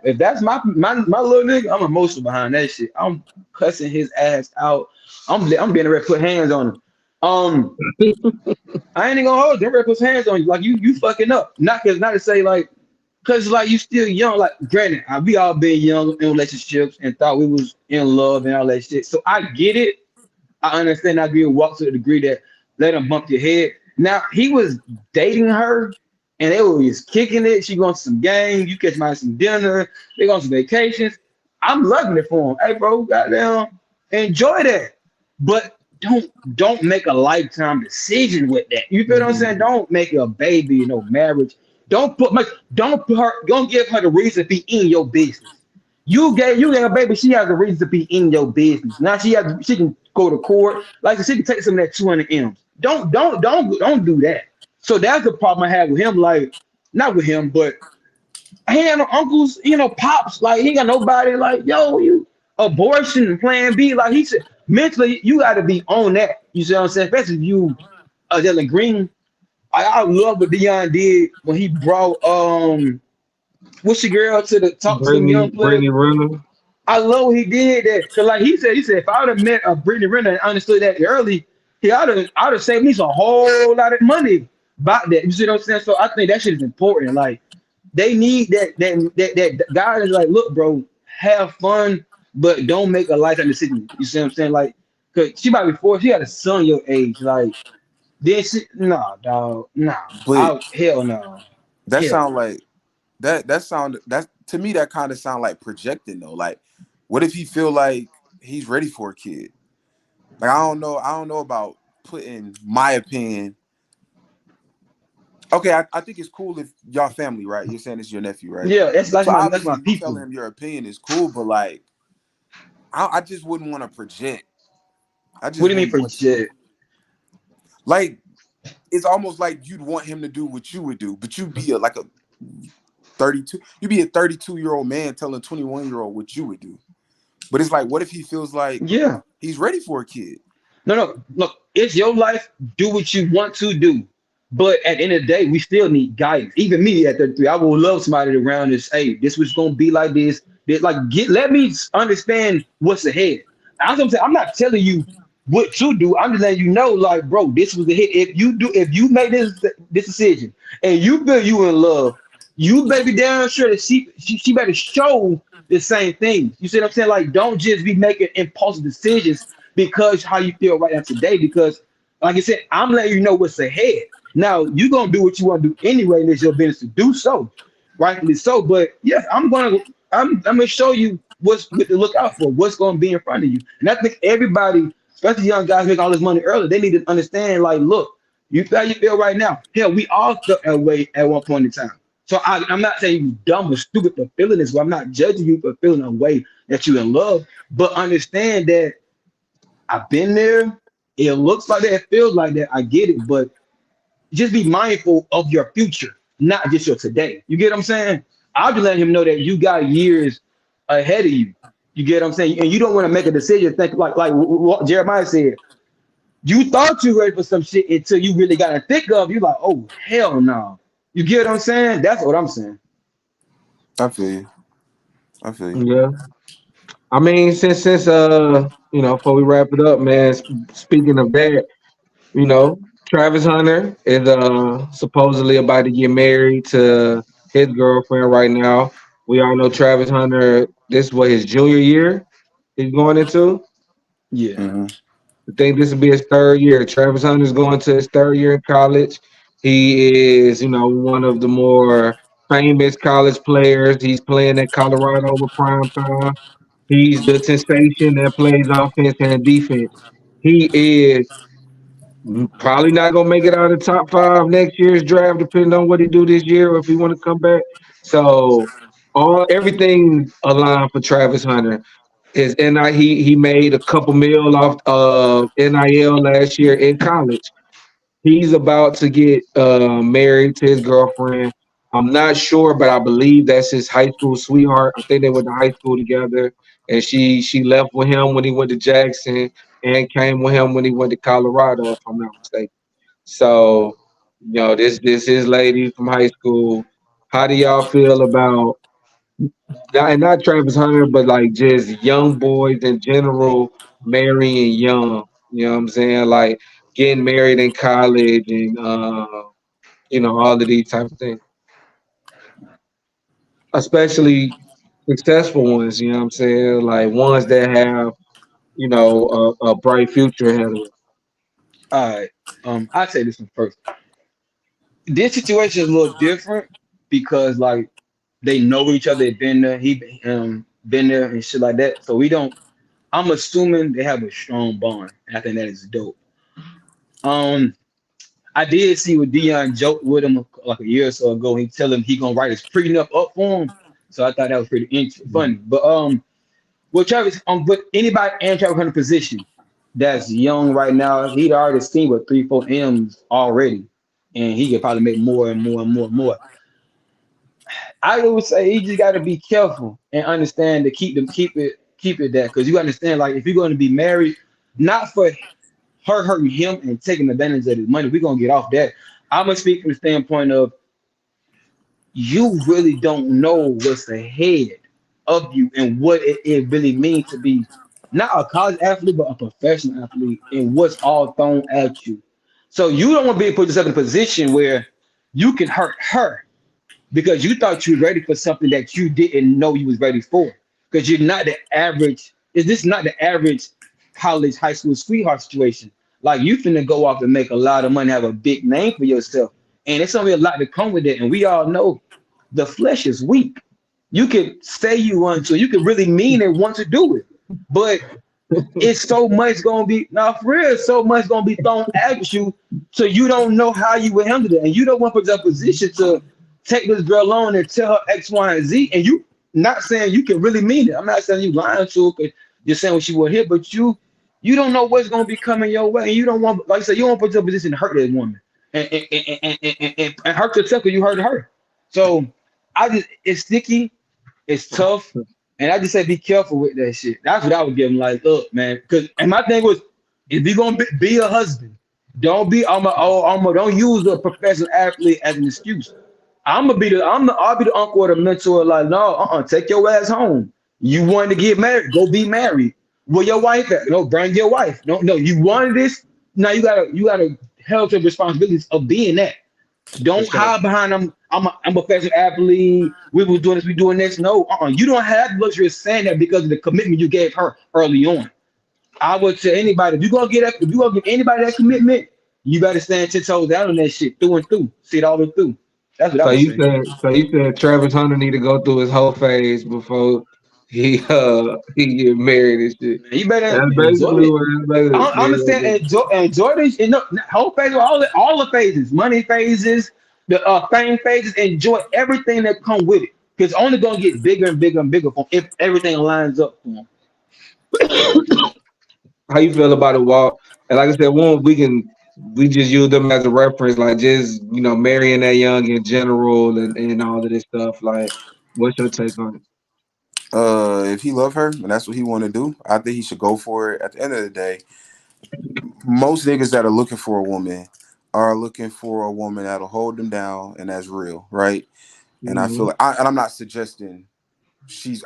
if that's my little nigga, I'm emotional behind that shit. I'm cussing his ass out. I'm being ready to put hands on him. I ain't even gonna hold you. I'm ready to put hands on you. Like you fucking up. Not to say like, cause like you still young. Like granted, we all been young in relationships and thought we was in love and all that shit. So I get it. I understand. I agree with Walk to the degree that let him bump your head. Now he was dating her, and they was kicking it. She going to some games. You catch my some dinner. They going to some vacations. I'm loving it for him. Hey, bro, goddamn, enjoy that. But don't make a lifetime decision with that. You feel what I'm saying? Don't make a baby, no marriage. Don't give her the reason to be in your business. You gave a baby. She has a reason to be in your business. Now she can go to court. Like she can take some of that 200 M's. Don't do that. So that's the problem I have with him. Like not with him, but he ain't no uncles, pops. Like he ain't got nobody. Like yo, you abortion and Plan B. Like he said, mentally you got to be on that. You see what I'm saying? Especially if you, Dylan Green. I love what Deion did when he brought what's your girl to the talk to them young players. Brittany Renner. I love what he did that. Cause like he said, if I would have met a Brittany Renner and understood that early, I'd have saved me some whole lot of money about that. You see what I'm saying? So I think that shit is important. Like they need that guy is like, look, bro, have fun, but don't make a lifetime decision. You see what I'm saying? Like, cause she might be 40, she got a son your age. Like, then she, nah, dog, nah, But hell no, that hell sound no. like that to me that kind of sound like projecting though. Like, what if he feel like he's ready for a kid? Like I don't know about putting my opinion. Okay, I think it's cool if y'all family, right? You're saying it's your nephew, right? Yeah, that's So my obviously you people. telling him your opinion is cool, but like I just wouldn't want to project I just What do you mean wouldn't want to. project? Like, it's almost like you'd want him to do what you would do, but you'd be like a 32. You'd be a 32-year-old man telling a 21-year-old what you would do. But it's like, what if he feels like Yeah. he's ready for a kid? No. Look, it's your life. Do what you want to do. But at the end of the day, we still need guidance. Even me at 33, I would love somebody around and say, this was gonna be like this. Let me understand what's ahead. I'm saying, I'm not telling you what to do. I'm just letting you know, like, bro, this was the hit. If you make this decision and you feel you in love, you better be damn sure that she better show the same thing. You see what I'm saying? Like, don't just be making impulsive decisions because how you feel right now today. Because, like I said, I'm letting you know what's ahead. Now you're gonna do what you want to do anyway, and it's your business to do so, rightfully so. But yes, I'm gonna show you what's what to look out for, what's gonna be in front of you. And I think everybody, especially young guys making all this money early, they need to understand, like, look, you feel how you feel right now. Hell, we all felt that way at one point in time. So I'm not saying you dumb or stupid for feeling this way. I'm not judging you for feeling a way that you're in love, but understand that I've been there. It looks like that, it feels like that. I get it, but just be mindful of your future, not just your today. You get what I'm saying? I'll just let him know that you got years ahead of you. You get what I'm saying? And you don't want to make a decision, think like what Jeremiah said. You thought you were ready for some shit until you really got to think of. You're like, oh, hell no. You get what I'm saying? That's what I'm saying. I feel you. Yeah. I mean, since before we wrap it up, man. Speaking of that, you know, Travis Hunter is supposedly about to get married to his girlfriend right now. We all know Travis Hunter. This is what his junior year he's going into. Yeah. Mm-hmm. I think this will be his third year. Travis Hunter's going to his third year in college. He is, one of the more famous college players. He's playing at Colorado with prime time. He's the sensation that plays offense and defense. He is probably not gonna make it out of the top five next year's draft, depending on what he do this year or if he want to come back. So everything aligned for Travis Hunter. He made a couple mil off of NIL last year in college. He's about to get married to his girlfriend. I'm not sure, but I believe that's his high school sweetheart. I think they went to high school together, and she left with him when he went to Jackson and came with him when he went to Colorado, if I'm not mistaken. So, this is lady from high school. How do y'all feel about not Travis Hunter, but like just young boys in general marrying young? You know what I'm saying? Like getting married in college and all of these type of things. Especially successful ones, you know what I'm saying? Like ones that have, a bright future ahead of them. All right. I'll say this one first. This situation is a little different because like they know each other, they've been there, he been there and shit like that. So we don't I'm assuming they have a strong bond. And I think that is dope. Um I did see what Dion joked with him like a year or so ago. He tell him he gonna write his prenup up for him. So I thought that was pretty funny. But with Travis, with anybody in Travis Hunter position that's young right now, he'd already seen what 3-4 M's already. And he could probably make more and more and more and more. I would say he just gotta be careful and understand to keep it that because you understand like if you're gonna be married, not for her hurting him and taking advantage of his money, we're gonna get off that. I'm gonna speak from the standpoint of you really don't know what's ahead of you and what it really means to be not a college athlete, but a professional athlete and what's all thrown at you. So you don't want to be put yourself in a position where you can hurt her because you thought you were ready for something that you didn't know you was ready for. Because you're not the average, is this not the average college, high school sweetheart situation? Like you finna go off and make a lot of money, have a big name for yourself. And it's gonna be a lot to come with it. And we all know the flesh is weak. You can say you want to, you can really mean and want to do it. But it's so much gonna be for real, so much gonna be thrown at you, so you don't know how you will handle it. And you don't want to put yourself in a position to take this girl on and tell her X, Y, and Z. And you not saying you can really mean it. I'm not saying you lying to her, you're saying what she will hear, but you You don't know what's gonna be coming your way, and you don't want, like I said, you don't put yourself in a position to hurt that woman and hurt yourself because you hurt her. So it's sticky, it's tough, and I just say be careful with that shit. That's what I would give him. Like, look, man, because and my thing was, if you gonna be a husband, don't be don't use a professional athlete as an excuse. I'll be the uncle or the mentor. Like, no, take your ass home. You wanted to get married, go be married. Where your wife at? No, bring your wife. No, you wanted this. Now you gotta help the responsibilities of being that. For Don't sure. hide behind them. I'm a professional athlete. We was doing this. We doing this. No, you don't have the luxury of saying that because of the commitment you gave her early on. I would tell anybody if you gonna give anybody that commitment, you better stand 10 toes down on that shit through and through. See it all the way through. That's what I So would you say. said Travis Hunter need to go through his whole phase before he get married and shit. Man, you better That's enjoy basically it. what it's I'm saying basically. enjoy this. Whole phase, all the phases, money phases, the fame phases. Enjoy everything that come with it, because it's only gonna get bigger and bigger and bigger if everything lines up for them. How you feel about it, Walt? And like I said, we just use them as a reference, like just marrying that young in general and all of this stuff. Like, what's your take on it? If he love her and that's what he want to do, I think he should go for it. At the end of the day, most niggas that are looking for a woman are looking for a woman that'll hold them down and that's real, right? And I feel Hmm. like, and I'm not suggesting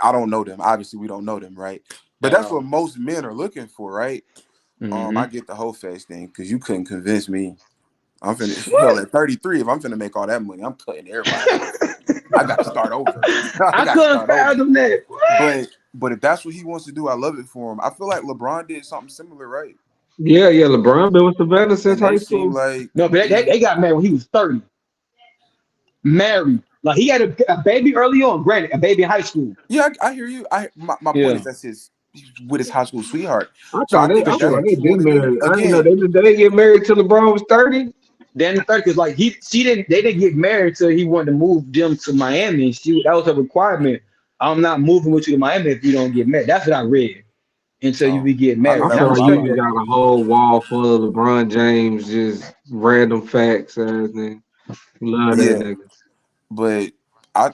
I don't know them. Obviously, we don't know them, right? But At that's what all. most men are looking for, right? I Hmm. get the whole face thing because you couldn't convince me. I'm finna hell What? at 33. If I'm finna make all that money, I'm cutting everybody off. I got to start over. I I got to couldn't start over. fathom that. What? But if that's what he wants to do, I love it for him. I feel like LeBron did something similar, right? Yeah, yeah. LeBron been with Savannah since And they high seem school. like No, but they got married when he was 30. Married. Like he had a baby early on. Granted, a baby in high school. yeah, I hear you. My point is Yeah. that's he's with his high school sweetheart. I So I thought think For if that's sure. what they you want been to do, married. I didn't know again, they didn't get married till LeBron was 30. Then the third, because like they didn't get married until he wanted to move them to Miami. And that was a requirement. I'm not moving with you to Miami if you don't get married. That's what I read. Until you oh, be get I know I married. And that I feel was like my you respect just that. got a whole wall full of LeBron James, just random facts. Nigga. Love that yeah. nigga But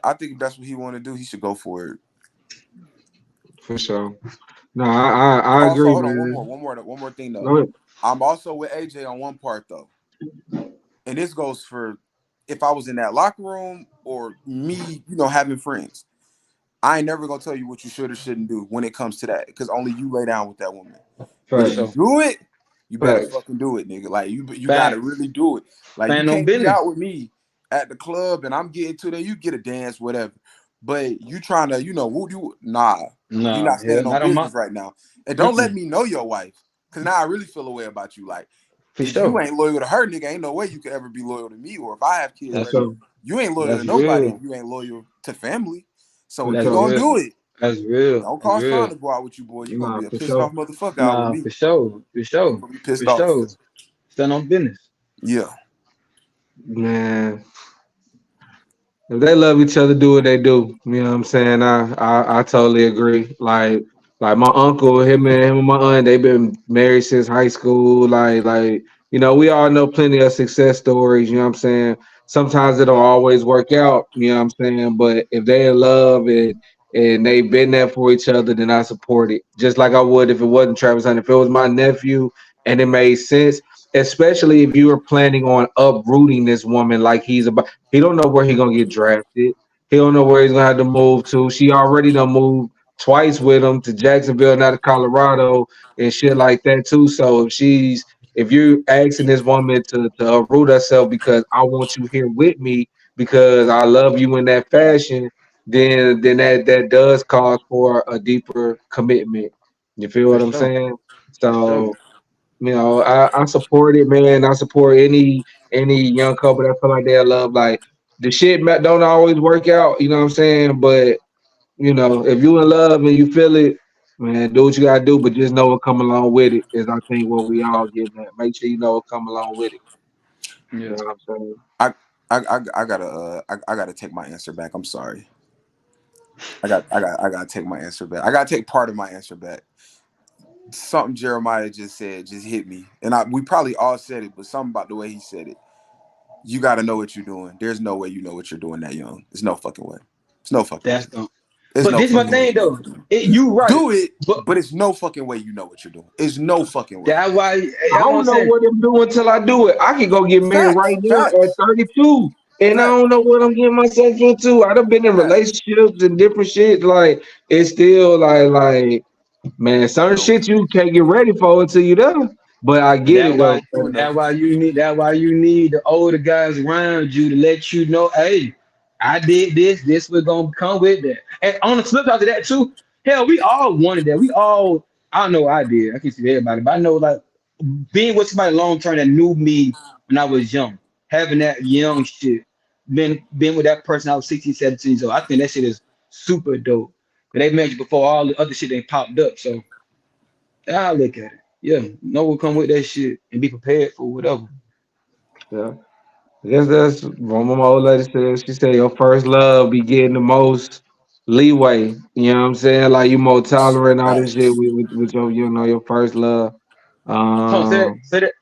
I think if that's what he want to do, he should go for it. for sure. No, I Also, agree, hold on, man. one more thing though. No, I'm also with AJ on one part though, and this goes for if I was in that locker room or me, having friends. I ain't never gonna tell you what you should or shouldn't do when it comes to that, because only you lay down with that woman. But For if you sure. facts, do it, you better facts. fucking do it, nigga. Like you gotta Facts. really do it. Like you Stand on can't be business. out with me at the club and I'm getting to there. You get a dance, whatever. But you trying to, woo you nah. You Nah, not hell, standing on not on my. business right now. And don't let Mm-mm. me know your wife, cause now I really feel a way about you. Like For if you sure. ain't loyal to her, nigga, ain't no way you could ever be loyal to me. Or if I have kids For That's ready, sure, you ain't loyal to that's nobody if real. you ain't loyal to family. So for if That's you sure. gonna real. do it, That's real. don't That's cause Sean real. to go out with you, boy. You're gonna Nah, be a for pissed off sure. motherfucker out with Nah, me. for sure. For You're sure. gonna be pissed For off. sure. Stand on business. Yeah. Man, if they love each other, do what they do. You know what I'm saying? I totally agree. Like my uncle, him and my aunt, they've been married since high school. We all know plenty of success stories. You know what I'm saying? Sometimes it don't always work out. You know what I'm saying? But if they in love and they've been there for each other, then I support it. Just like I would if it wasn't Travis Hunter. If it was my nephew and it made sense, especially if you were planning on uprooting this woman like he's about. He don't know where he gonna get drafted. He don't know where he's gonna have to move to. She already done moved twice with him to Jacksonville, now to Colorado, and shit like that too. So if you're asking this woman to uproot herself because I want you here with me because I love you in that fashion, then that does cause for a deeper commitment. You feel For what I'm sure. saying? For sure. So I support it, man. I support any young couple that feel like they love. Like the shit don't always work out, you know what I'm saying? But if you in love and you feel it, man, do what you gotta do. But just know what come along with it is, I think, what we all getting at. Make sure you know what come along with it. You Yeah. know what I'm saying? I I gotta I gotta take my answer back. I'm sorry. I gotta take my answer back. I gotta take part of my answer back. something Jeremiah just said just hit me, and we probably all said it, but something about the way he said it. You got to know what you're doing. There's no way you know what you're doing that young. There's no fucking way. There's no fucking That's way. dumb. There's But no this is my fucking way. thing though. You right. Do it, but but it's no fucking way you know what you're doing. It's no fucking way. that's why I don't know what I'm doing until I do it. I can go get married right now at 32, and I don't know what I'm getting myself into. I done been in relationships and different shit. Like it's still like man, certain shit you can't get ready for until you done. But I get it though. That's why you need the older guys around you to let you know, hey, I did this. This was gonna come with that. And on the flip side of that too, hell, we all wanted that. We all, I know I did. I can't see everybody, but I know like being with somebody long term that knew me when I was young, having that young shit, been with that person I was 16, 17. So I think that shit is super dope. But they mentioned before all the other shit they popped up. So I look at it. Yeah, know what come with that shit and be prepared for whatever. Yeah. I guess that's what my old lady said. She said your first love be getting the most leeway. You know what I'm saying? Like you more tolerant all this shit with your your first love. Hold on, Um say that.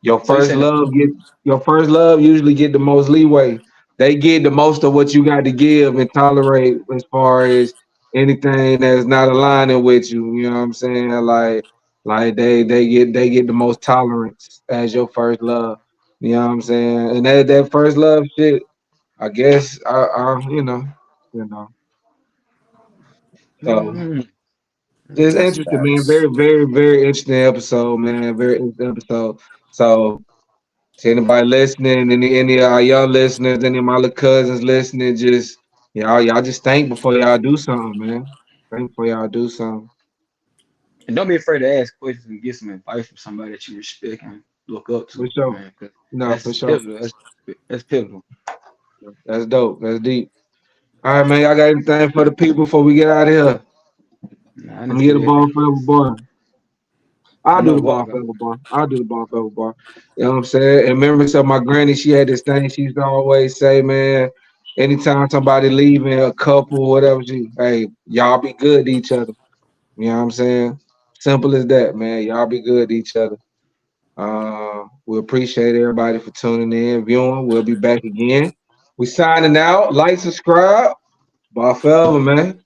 Your So you first saying that? love usually get the most leeway. They get the most of what you got to give and tolerate as far as anything that's not aligning with you. You know what I'm saying? Like they get the most tolerance as your first love. You know what I'm saying? And that first love shit, I guess I you know. So Mhm. just That's interesting, man. facts. Very, very, very interesting episode, man. Very interesting episode. So to anybody listening, any of our young listeners, any of my little cousins listening, just y'all just think before y'all do something, man. Think before y'all do something. And don't be afraid to ask questions and get some advice from somebody that you respect and look up For to, sure. man. 'Cause No, for that's sure. pivotal. That's pivotal. That's dope. That's deep. All right, man. Y'all got anything for the people before we get out of here? Nah, I I'm didn't gonna say get the that. ball forever, boy. I I'll do know the what ball I got. forever, boy. I'll do the ball forever, boy. You know what I'm saying? And remember, so my granny, she had this thing she used to always say, man. Anytime somebody leaving a couple, whatever, hey, y'all be good to each other. You know what I'm saying? Simple as that, man. Y'all be good to each other. We appreciate everybody for tuning in, viewing. We'll be back again. We signing out. Like, subscribe. Ball forever, man.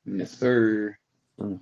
Yes, sir. Mm.